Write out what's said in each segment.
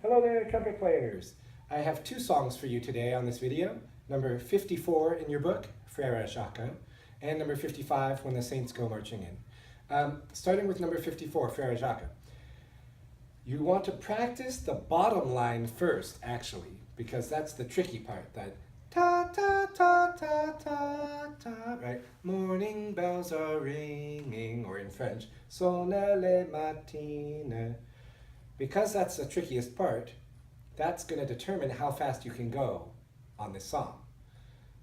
Hello there, trumpet players. I have two songs for you today on this video. Number 54 in your book, Frere Jacques, and number 55, When the Saints Go Marching In. Starting with number 54, Frere Jacques. You want to practice the bottom line first, actually, because that's the tricky part, that ta ta ta ta ta ta, right? Morning bells are ringing, or in French, sonne le matine. Because that's the trickiest part, that's going to determine how fast you can go on this song.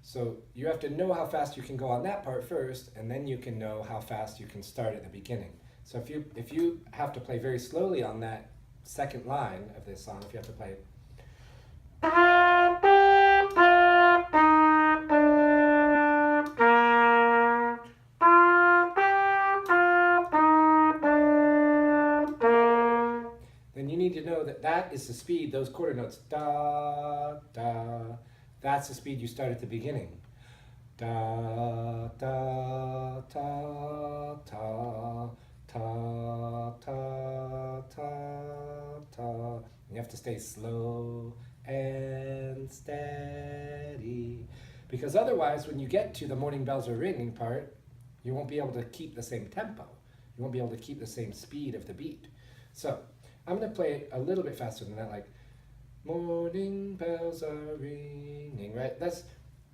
So you have to know how fast you can go on that part first, and then you can know how fast you can start at the beginning. So if you have to play very slowly on that second line of this song, if you have to play then you need to know that that is the speed, those quarter notes, da, da, that's the speed you start at the beginning. Da, da, ta, ta, ta, ta, ta, ta. You have to stay slow and steady, because otherwise when you get to the morning bells are ringing part, you won't be able to keep the same tempo. You won't be able to keep the same speed of the beat. So I'm going to play it a little bit faster than that, like morning bells are ringing, right?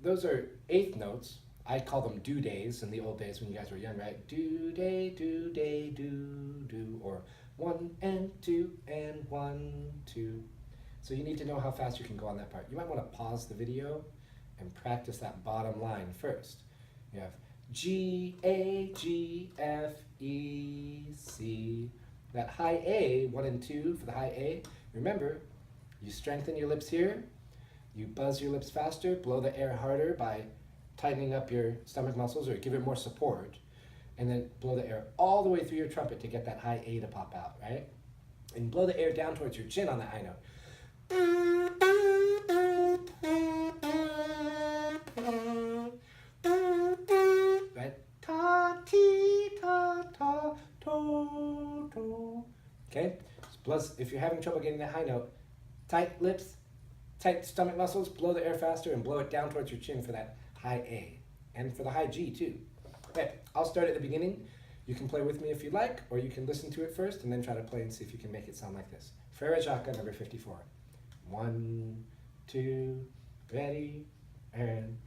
Those are eighth notes. I call them do days in the old days when you guys were young, right? Do day, do day, do, do, or 1 and 2 and 1, 2. So you need to know how fast you can go on that part. You might want to pause the video and practice that bottom line first. You have G, A, G, F, E, C. That high A, 1 and 2 for the high A, remember, you strengthen your lips here, you buzz your lips faster, blow the air harder by tightening up your stomach muscles or give it more support, and then blow the air all the way through your trumpet to get that high A to pop out, right? And blow the air down towards your chin on the high note. Right? Ta, ti, ta, ta, to, to. Okay? Plus, if you're having trouble getting that high note, tight lips, tight stomach muscles, blow the air faster and blow it down towards your chin for that high A. And for the high G too. Okay, I'll start at the beginning. You can play with me if you like, or you can listen to it first and then try to play and see if you can make it sound like this. Frere Jacques, number 54. 1, 2, ready, and...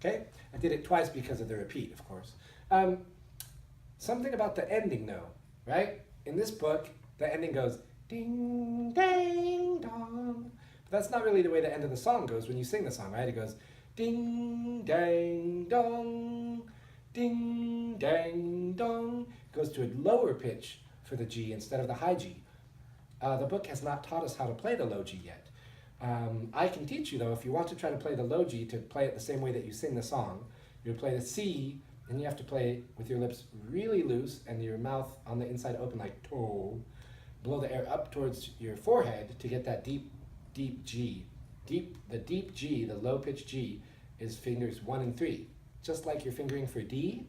Okay, I did it twice because of the repeat, of course. Something about the ending though, right? In this book, the ending goes ding, ding, dong. But that's not really the way the end of the song goes when you sing the song, right? It goes ding, dang, dong, ding, dang, dong. It goes to a lower pitch for the G instead of the high G. The book has not taught us how to play the low G yet. I can teach you though, if you want to try to play the low G, to play it the same way that you sing the song. You play the C, and you have to play it with your lips really loose and your mouth on the inside open like to. Blow the air up towards your forehead to get that deep, deep G. The deep G, the low pitch G, is fingers 1 and 3. Just like you're fingering for D,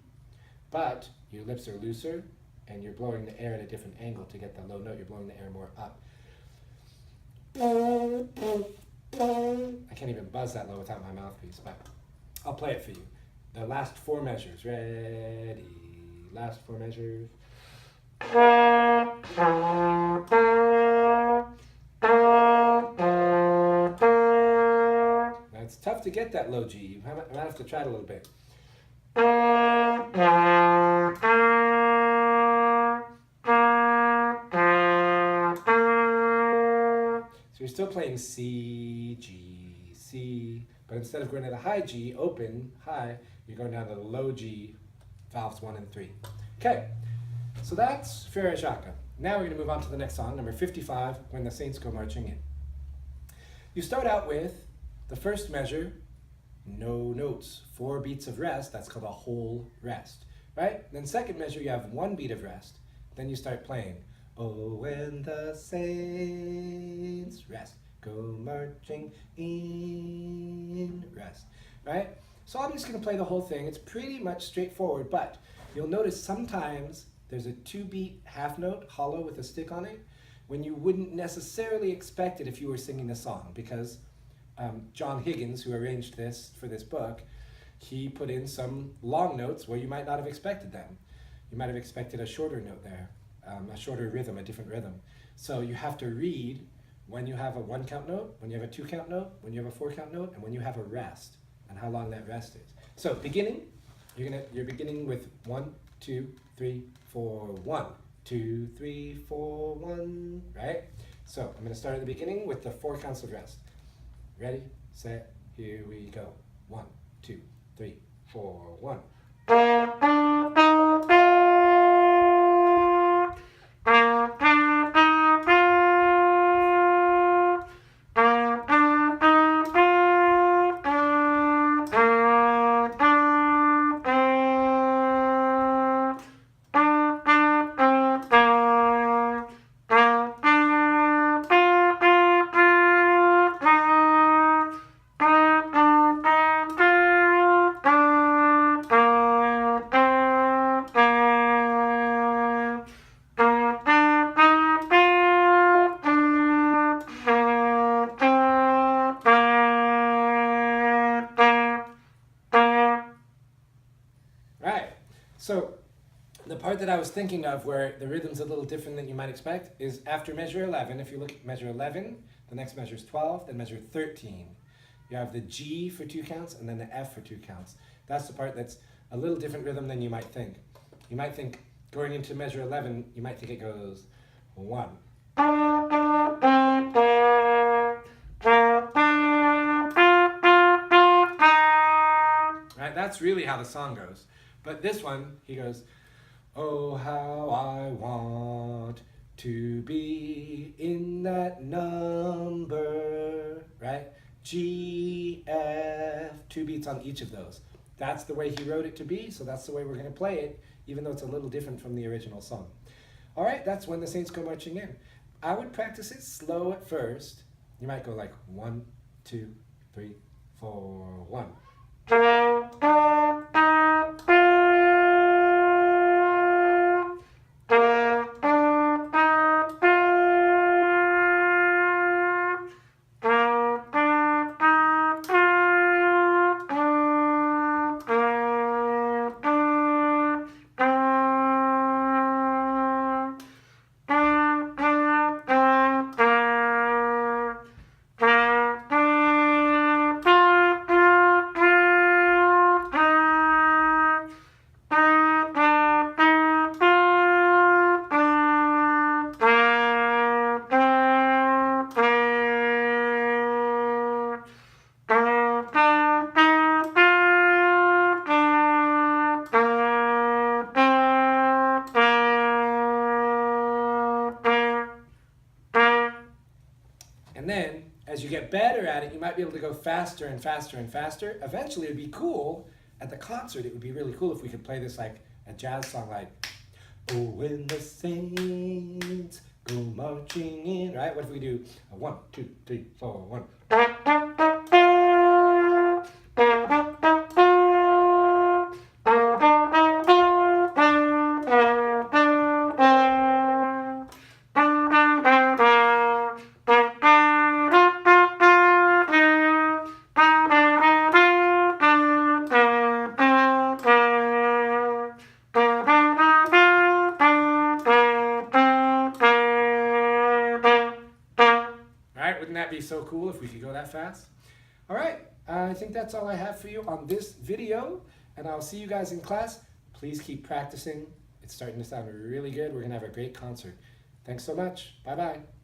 but your lips are looser and you're blowing the air at a different angle to get the low note. You're blowing the air more up. I can't even buzz that low without my mouthpiece, but I'll play it for you. The last four measures. Ready. Last four measures. It's tough to get that low G. You might have to try it a little bit. So you're still playing C, G, C, but instead of going to the high G, open, high, you're going down to the low G, valves 1 and 3. Okay, so that's Frere Jacques. Now we're going to move on to the next song, number 55, When the Saints Go Marching In. You start out with the first measure, no notes, 4 beats of rest, that's called a whole rest, right? Then second measure, you have 1 beat of rest. Then you start playing, oh, when the saints rest, go marching in rest, right? So I'm just gonna play the whole thing. It's pretty much straightforward, but you'll notice sometimes there's a 2-beat half note, hollow with a stick on it, when you wouldn't necessarily expect it if you were singing the song, because John Higgins, who arranged this for this book, he put in some long notes where you might not have expected them. You might have expected a shorter note there, a shorter rhythm, a different rhythm. So you have to read when you have a 1-count note, when you have a 2-count note, when you have a 4-count note, and when you have a rest, and how long that rest is. So beginning, you're beginning with 1, 2, 3, 4, 1, 2, 3, 4, 1, right? So I'm gonna start at the beginning with the 4 counts of rest. Ready, set, here we go. 1, 2, 3, 4, 1. So the part that I was thinking of where the rhythm's a little different than you might expect is after measure 11. If you look at measure 11, the next measure is 12, then measure 13. You have the G for 2 counts and then the F for 2 counts. That's the part that's a little different rhythm than you might think. You might think going into measure 11, you might think it goes 1. Right? That's really how the song goes. But this one, he goes, oh, how I want to be in that number, right? G, F, 2 beats on each of those. That's the way he wrote it to be, so that's the way we're going to play it, even though it's a little different from the original song. All right, that's When the Saints Go Marching In. I would practice it slow at first. You might go like 1, 2, 3, 4, 1. And then, as you get better at it, you might be able to go faster and faster and faster. Eventually, it would be cool. At the concert, it would be really cool if we could play this like a jazz song like, oh, when the saints go marching in, right? What if we do a 1, 2, 3, 4, 1. Wouldn't that be so cool if we could go that fast? All right, I think that's all I have for you on this video, and I'll see you guys in class. Please keep practicing. It's starting to sound really good. We're going to have a great concert. Thanks so much. Bye-bye.